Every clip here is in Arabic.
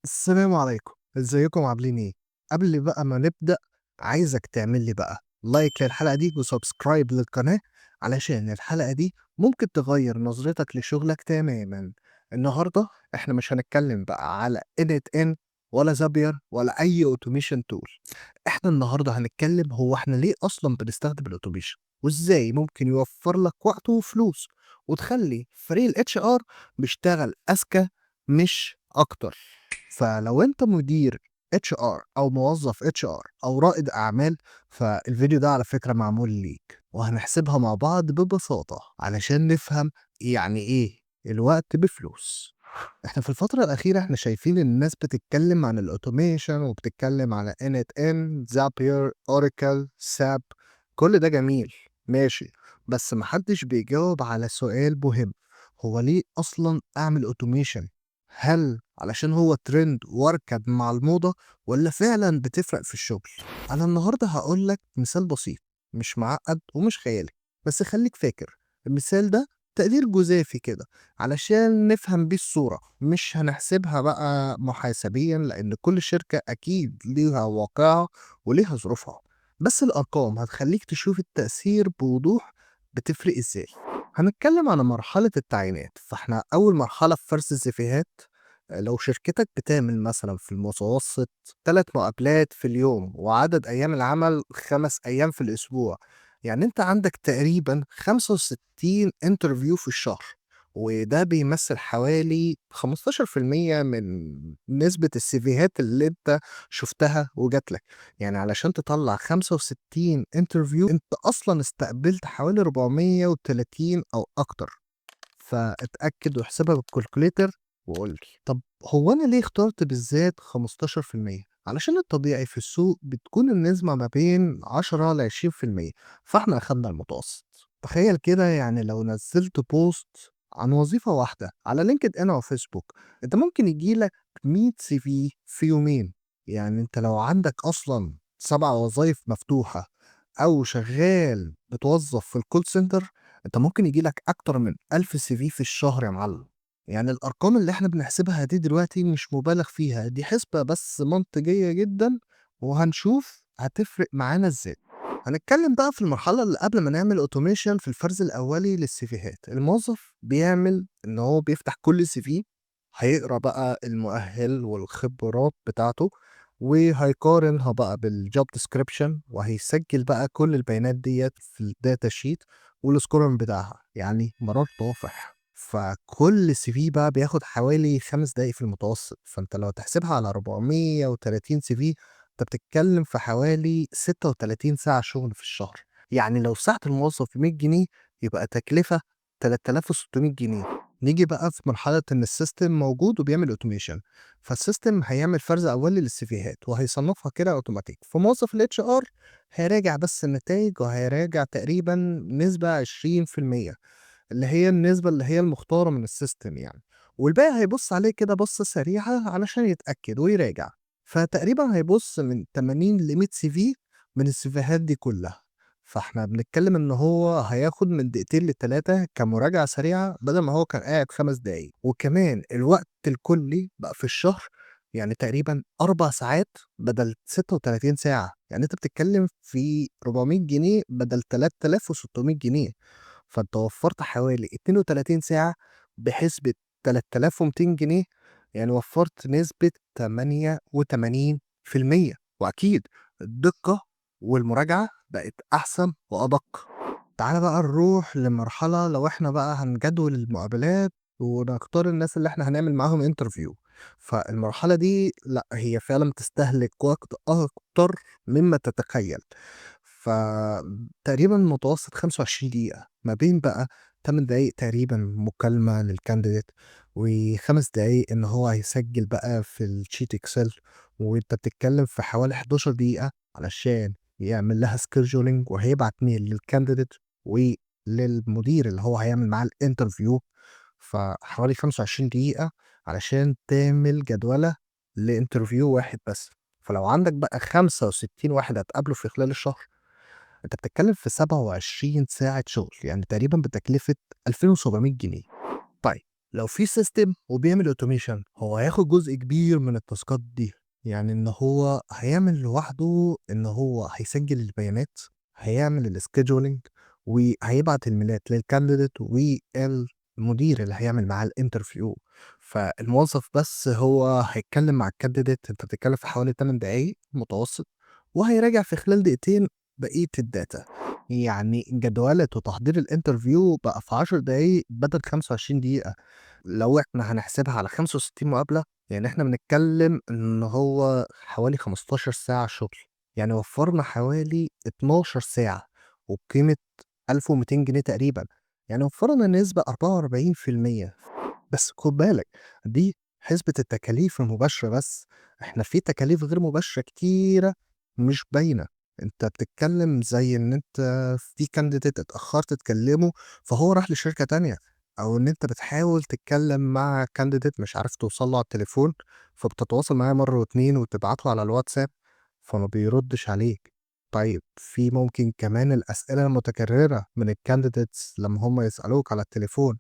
السلام عليكم، إزيكم عاملين إيه؟ قبل بقى ما نبدأ عايزك تعمل لي بقى لايك للحلقة دي وسبسكرايب للقناة علشان الحلقة دي ممكن تغير نظرتك لشغلك تماما. النهاردة احنا مش هنتكلم بقى على NetN ولا زابير ولا أي اوتوميشن تول. احنا النهاردة هنتكلم هو احنا ليه أصلا بنستخدم الاوتوميشن وازاي ممكن يوفر لك وقت وفلوس وتخلي فريق الاتش ار بيشتغل أذكى مش أكتر. فلو أنت مدير HR أو موظف HR أو رائد أعمال، فالفيديو ده على فكرة معمول ليك وهنحسبها مع بعض ببساطة علشان نفهم يعني إيه الوقت بفلوس. إحنا في الفترة الأخيرة إحنا شايفين إن الناس بتتكلم عن الأوتوميشن وبتتكلم على NetN، Zapier، Oracle، SAP. كل ده جميل ماشي، بس محدش بيجاوب على سؤال مهم: هو ليه أصلا أعمل أوتوميشن؟ هل علشان هو ترند واركب مع الموضة ولا فعلا بتفرق في الشغل؟ أنا النهاردة هقول لك مثال بسيط، مش معقد ومش خيالي، بس خليك فاكر المثال ده تقدير جزافي كده علشان نفهم بيه الصورة، مش هنحسبها بقى محاسبيا لأن كل شركة أكيد ليها واقعها وليها ظروفها، بس الأرقام هتخليك تشوف التأثير بوضوح بتفرق إزاي. هنتكلم عن مرحلة التعيينات، فاحنا أول مرحلة في فرز السيفيهات. لو شركتك بتعمل مثلا في المتوسط 3 مقابلات في اليوم وعدد أيام العمل 5 أيام في الأسبوع، يعني أنت عندك تقريبا 65 انترفيو في الشهر، وده بيمثل حوالي 15% من نسبة السيفيهات اللي انت شفتها وجات لك. يعني علشان تطلع 65 انترفيو انت اصلا استقبلت حوالي 430 او اكتر. فاتأكد واحسبها بالكالكوليتر وقُل لي. طب هو أنا ليه اخترت بالذات 15%؟ علشان الطبيعي في السوق بتكون النسبة ما بين 10 ل20%، فإحنا أخدنا المتوسط. تخيل كده يعني لو نزّلت post عن وظيفة واحدة على LinkedIn أو فيسبوك، أنت ممكن ييجي لك 100 CV في يومين. يعني أنت لو عندك أصلًا 7 وظايف مفتوحة أو شغال بتوظّف في الcall center، أنت ممكن ييجي لك أكتر من 1000 CV في الشهر يا معلم. يعني الأرقام اللي إحنا بنحسبها دي دلوقتي مش مُبالغ فيها، دي حسبة بس منطقية جدًا وهنشوف هتفرق معانا إزاي. هنتكلم بقى في المرحلة اللي قبل ما نعمل automation في الفرز الأولي للسيفيهات. الموظف بيعمل إن هو بيفتح كل CV، هيقرا بقى المؤهل والخبرات بتاعته وهيقارنها بقى بالjob description وهيسجل بقى كل البيانات ديّة في الdata sheet والscoring بتاعها، يعني مرار طافح. فكل CV بقى بياخد حوالي 5 دقايق في المتوسط، فأنت لو هتحسبها على 430 CV أنت بتتكلم في حوالي 36 ساعة شغل في الشهر. يعني لو ساعة الموظف ب100 جنيه يبقى تكلفة 3600 جنيه. نيجي بقى في مرحلة إن السيستم موجود وبيعمل أوتوميشن، فالسيستم هيعمل فرز أولي للسيفيهات وهيصنفها كده أوتوماتيك، فموظف الاتش ار هيراجع بس النتائج وهيراجع تقريبا نسبة 20% اللي هي النسبة اللي هي المختارة من السيستم يعني، والباقي هيبص عليه كده بصة سريعة علشان يتأكد ويراجع. فتقريبا هيبص من 80 ل 100 سي في من السيفيهات دي كلها. فاحنا بنتكلم ان هو هياخد من دقيقتين لتلاتة كمراجعة سريعة بدل ما هو كان قاعد 5 دقايق. وكمان الوقت الكلي بقى في الشهر يعني تقريبا 4 ساعات بدل 36 ساعة، يعني انت بتتكلم في 400 جنيه بدل 3600 جنيه. فانت وفرت حوالي 32 ساعة بحسبة 3200 جنيه، يعني وفرت نسبة 88%. وأكيد الدقة والمراجعة بقت أحسن وأدق. تعالَ بقى نروح لمرحلة لو إحنا بقى هنجدول المقابلات ونختار الناس اللي إحنا هنعمل معاهم interview، فالمرحلة دي لأ، هي فعلًا بتستهلك وقت أكتر مما تتخيل. فتقريبًا متوسط 25 دقيقة، ما بين بقى 8 دقايق تقريبًا مكالمة للcandidate و5 دقايق إن هو هيسجل بقى في الsheet excel، وأنت بتتكلم في حوالي 11 دقيقة علشان يعمل لها scheduling وهيبعت mail للcandidate وللمدير اللي هو هيعمل معاه الinterview، فحوالي 25 دقيقة علشان تعمل جدولة لinterview واحد بس. فلو عندك بقى 65 واحد هتقابله في خلال الشهر، أنت بتتكلم في 27 ساعة شغل، يعني تقريبًا بتكلفة 2700 جنيه. طيب لو في سيستم وبيعمل اوتوميشن هو هياخد جزء كبير من التاسكات دي، يعني ان هو هيعمل لوحده، ان هو هيسجل البيانات، هيعمل السكيدجولينج، وهيبعت الميلات للكانديديت والمدير اللي هيعمل معاه الانترفيو. فالموظف بس هو هيتكلم مع الكانديديت، انت بتتكلم في حوالي 8 دقايق متوسط، وهيراجع في خلال دقيقتين بقية الداتا. يعني جدولة وتحضير الانترفيو بقى في 10 دقايق بدل 25 دقيقة. لو إحنا هنحسبها على 65 مقابلة، يعني إحنا بنتكلم إن هو حوالي 15 ساعة شغل، يعني وفّرنا حوالي 12 ساعة وبقيمة 1200 جنيه تقريبًا، يعني وفّرنا نسبة 44%. بس خُد بالك، دي حسبة التكاليف المباشرة بس، إحنا في تكاليف غير مباشرة كتيرة مش باينة. أنت بتتكلم زي إن أنت في candidate اتأخرت تكلمه فهو راح لشركة تانية، أو إن أنت بتحاول تتكلم مع candidate مش عارف توصل له على التليفون، فبتتواصل معاه مرة و2 وتبعت له على الواتساب فما بيردش عليك. طيب في ممكن كمان الأسئلة المتكررة من الcandidates لمّا هم يسألوك على التليفون،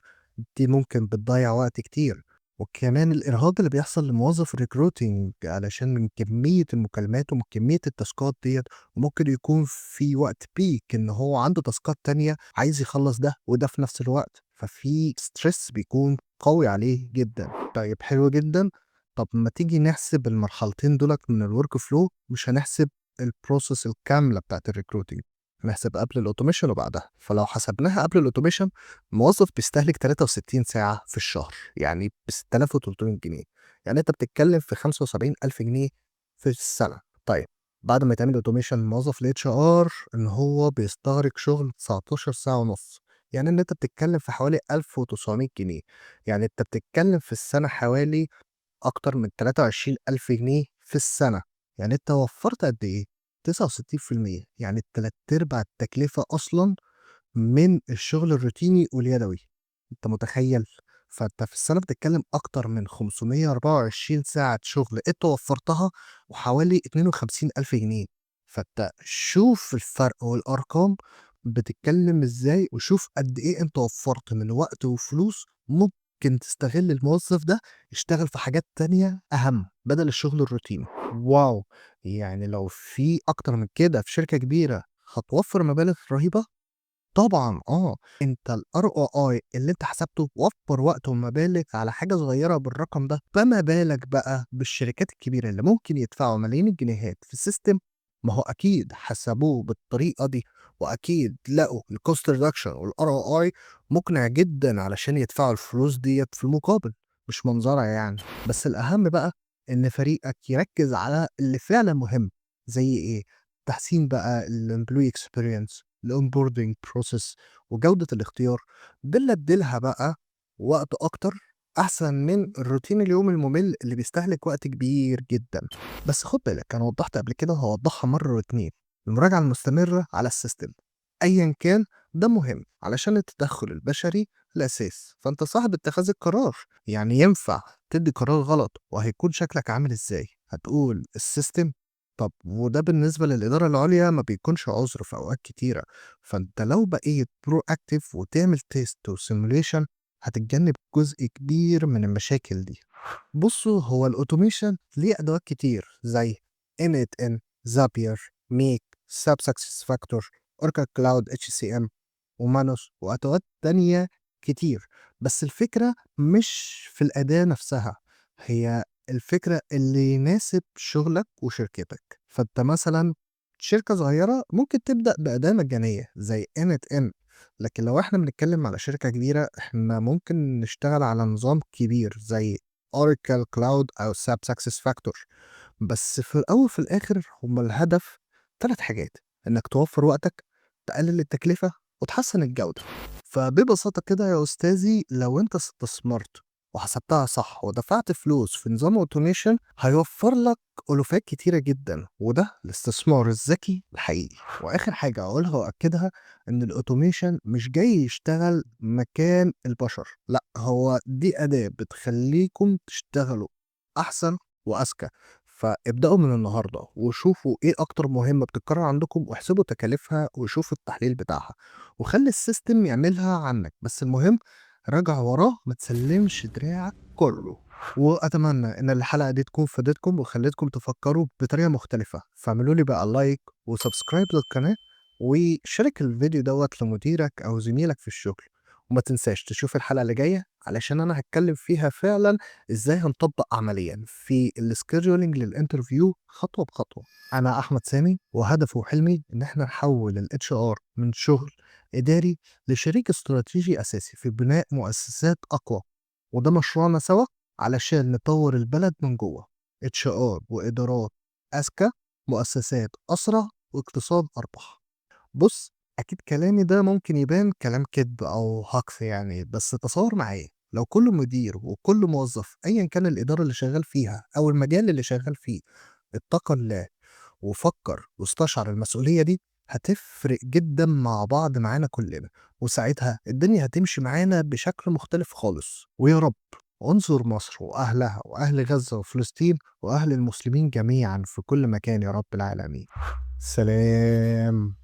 دي ممكن بتضيّع وقت كتير. وكمان الإرهاق اللي بيحصل لموظف الrecruiting علشان من كمية المكالمات ومن كمية التاسكات ديّة، وممكن يكون في وقت peak إن هو عنده تاسكات تانية عايز يخلّص ده وده في نفس الوقت، ففي stress بيكون قوي عليه جدًا. طيب حلو جدًا، طب ما تيجي نحسب المرحلتين دُولة من الwork flow، مش هنحسب الprocess الكاملة بتاعة الrecruiting، هنحسب قبل الautomation وبعدها. فلو حسبناها قبل الautomation، الموظف بيستهلك 63 ساعة في الشهر، يعني ب6300 جنيه، يعني أنت بتتكلم في 75,000 جنيه في السنة. طيب بعد ما يتعمل automation موظف الHR إن هو بيستغرق شغل 19 ساعة ونُص، يعني إن أنت بتتكلم في حوالي 1900 جنيه، يعني أنت بتتكلم في السنة حوالي أكتر من 23,000 جنيه في السنة. يعني أنت وفّرت قد إيه؟ 69%، يعني تلات أرباع التكلفة أصلًا من الشغل الروتيني واليدوي، أنت متخيّل؟ فأنت في السنة بتتكلّم أكتر من 524 ساعة شغل أنت وفّرتها وحوالي 52,000 جنيه، فأنت شوف الفرق والأرقام بتتكلّم إزاي، وشوف قد إيه أنت وفّرت من وقت وفلوس ممكن تستغل الموظف ده يشتغل في حاجات تانية أهَم بدل الشغل الروتيني. واو! يعني لو في أكتر من كده في شركة كبيرة هتوفّر مبالغ رهيبة؟ طبعًا آه، أنت الROI اللي أنت حسبته وفّر وقت ومبالغ على حاجة صغيرة بالرقم ده، فما بالك بقى بالشركات الكبيرة اللي ممكن يدفعوا ملايين الجنيهات في system. ما هو أكيد حسبوه بالطريقة دي، وأكيد لقوا الcost reduction والROI مقنع جدًا علشان يدفعوا الفلوس ديّة في المقابل، مش منظرة يعني. بس الأهم بقى إن فريقك يركّز على اللي فعلًا مهم، زي إيه؟ تحسين بقى الemployee experience، الonboarding process، وجودة الاختيار، دي اللي اديلها بقى وقت أكتر أحسن من الروتين اليومي الممل اللي بيستهلك وقت كبير جدًا. بس خُد بالك أنا وضّحت قبل كده وهاوضّحها مرّة و2، المراجعة المستمرة على السيستم أيًا كان ده مهم علشان التدخُّل البشري الأساس، فأنت صاحب اتخاذ القرار، يعني ينفع تدّي قرار غلط وهيكون شكلك عامل إزاي؟ هتقول السيستم؟ طب وده بالنسبة للإدارة العُليا ما بيكونش عُذر في أوقات كتيرة. فأنت لو بقيت proactive وتعمل test وsimulation هتتجنب جزء كبير من المشاكل دي. بُصّوا، هو الautomation ليه أدوات كتير زي n8n، Zapier، Make، SAP SuccessFactors، Oracle Cloud HCM وManus وأدوات تانية كتير، بس الفكرة مش في الأداة نفسها، هي الفكرة اللي يناسب شغلك وشركتك. فأنت مثلًا شركة صغيرة ممكن تبدأ بأداة مجانية زي n8n، لكن لو إحنا بنتكلم على شركة كبيرة إحنا ممكن نشتغل على نظام كبير زي Oracle Cloud أو SAP SuccessFactors. بس في الأول وفي الآخر هُم الهدف 3 حاجات، إنك توفّر وقتك، تقلل التكلفة، وتحسّن الجودة. فببساطة كده يا أستاذي لو أنت استثمرت وحسبتها صح ودفعت فلوس في نظام automation هيوفّر لك ألوفات كتيرة جدًا، وده الاستثمار الذكي الحقيقي. وآخر حاجة أقولها وأأكدها إن الautomation مش جاي يشتغل مكان البشر، لأ هو دي أداة بتخلّيكم تشتغلوا أحسن وأذكى. فابدأوا من النهارده وشوفوا إيه أكتر مهمة بتتكرر عندكم واحسبوا تكاليفها وشوفوا التحليل بتاعها، وخلّي السيستم يعملها عنك، بس المهم راجع وراه، ما تسلّمش دراعك كُلّه. وأتمنى إن الحلقة دي تكون فادتكم وخلّتكم تفكّروا بطريقة مختلفة، فاعملوا لي بقى لايك وسبسكرايب للقناة، وشارك الفيديو دوّة لمديرك أو زميلك في الشغل. وما تنساش تشوف الحلقة اللي جاية علشان أنا هاتكلّم فيها فعلًا إزاي هنطبّق عمليًا في الscheduling للinterview خطوة بخطوة. أنا أحمد سامي، وهدفي وحلمي إن إحنا نحوّل الHR من شغل إداري لشريك استراتيجي أساسي في بناء مؤسسات أقوى، وده مشروعنا سوا علشان نطور البلد من جوه. HR وإدارات أذكى، مؤسسات أسرع، واقتصاد أربح. بص، أكيد كلامي ده ممكن يبان كلام كذب أو هجص يعني، بس تصور معايا لو كل مدير وكل موظف أيا كان الإدارة اللي شغال فيها أو المجال اللي شغال فيه اتقى الله وفكر واستشعر المسؤولية دي، هتفرق جدا مع بعض معانا كلنا، وساعتها الدنيا هتمشي معانا بشكل مختلف خالص. ويا رب انصر مصر وأهلها وأهل غزة وفلسطين وأهل المسلمين جميعا في كل مكان يا رب العالمين. سلام.